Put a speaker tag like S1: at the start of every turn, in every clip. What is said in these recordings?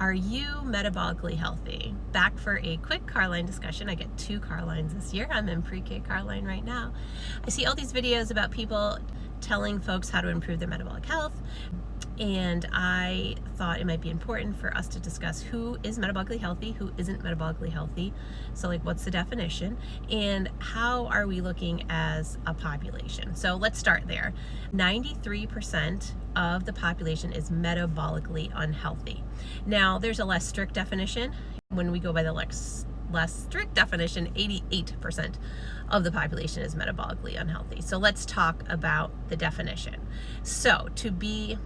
S1: Are you metabolically healthy? Back for a quick car line discussion. I get 2 car lines this year. I'm in pre-K car line right now. I see all these videos about people telling folks how to improve their metabolic health, and I thought it might be important for us to discuss who is metabolically healthy, who isn't metabolically healthy. So like, what's the definition, and how are we looking as a population? So let's start there. 93% of the population is metabolically unhealthy. Now, there's a less strict definition. When we go by the less strict definition, 88% of the population is metabolically unhealthy. So let's talk about the definition. So to be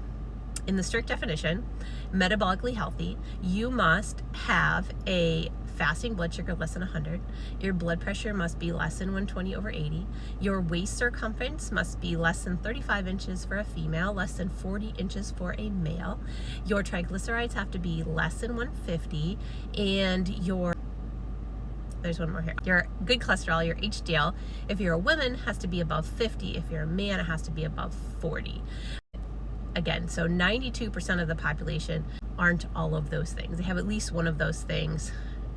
S1: in the strict definition, metabolically healthy, you must have a fasting blood sugar less than 100. Your blood pressure must be less than 120/80. Your waist circumference must be less than 35 inches for a female, less than 40 inches for a male. Your triglycerides have to be less than 150, and there's one more here. Your good cholesterol, your HDL, if you're a woman, has to be above 50. If you're a man, it has to be above 40. Again, so 92% of the population aren't all of those things. They have at least one of those things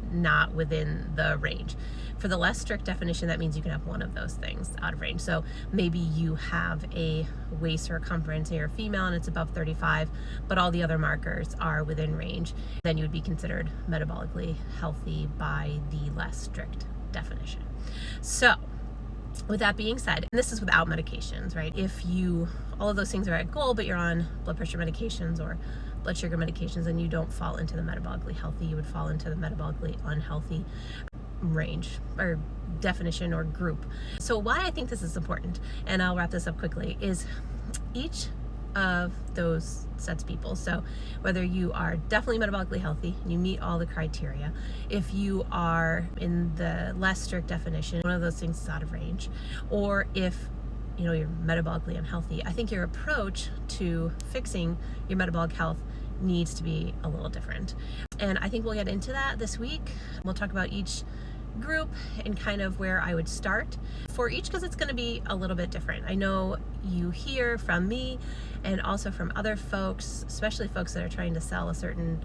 S1: not within the range. For the less strict definition, that means you can have one of those things out of range. So maybe you have a waist circumference, you're a female and it's above 35, but all the other markers are within range. Then you would be considered metabolically healthy by the less strict definition. So with that being said, and this is without medications, right? If all of those things are at goal, but you're on blood pressure medications or blood sugar medications, then you don't fall into the metabolically healthy. You would fall into the metabolically unhealthy range or definition or group. So why I think this is important, and I'll wrap this up quickly, is each of those sets of people. So whether you are definitely metabolically healthy, you meet all the criteria, if you are in the less strict definition, one of those things is out of range, or if you're metabolically unhealthy, I think your approach to fixing your metabolic health needs to be a little different. And I think we'll get into that this week. We'll talk about each group and kind of where I would start for each, because it's going to be a little bit different. I know you hear from me and also from other folks, especially folks that are trying to sell a certain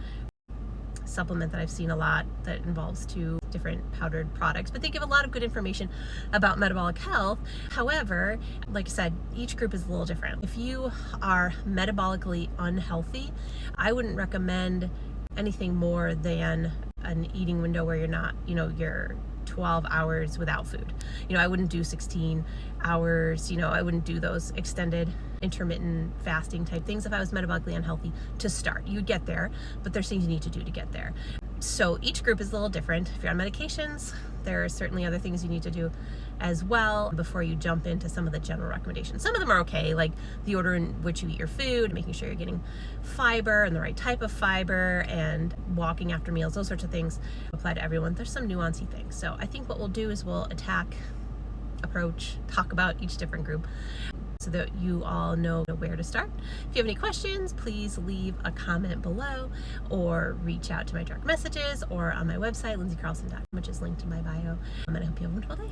S1: supplement that I've seen a lot that involves 2 different powdered products, but they give a lot of good information about metabolic health. However, like I said, each group is a little different. If you are metabolically unhealthy, I wouldn't recommend anything more than an eating window where you're not, you're 12 hours without food. I wouldn't do 16 hours, I wouldn't do those extended intermittent fasting type things if I was metabolically unhealthy to start. You'd get there, but there's things you need to do to get there. So each group is a little different. If you're on medications, there are certainly other things you need to do as well before you jump into some of the general recommendations. Some of them are okay, like the order in which you eat your food, making sure you're getting fiber and the right type of fiber, and walking after meals, those sorts of things apply to everyone. There's some nuancy things. So I think what we'll do is we'll approach, talk about each different group so that you all know where to start. If you have any questions, please leave a comment below or reach out to my direct messages or on my website, lindsaycarlson.com, which is linked in my bio. And I hope you have a wonderful day.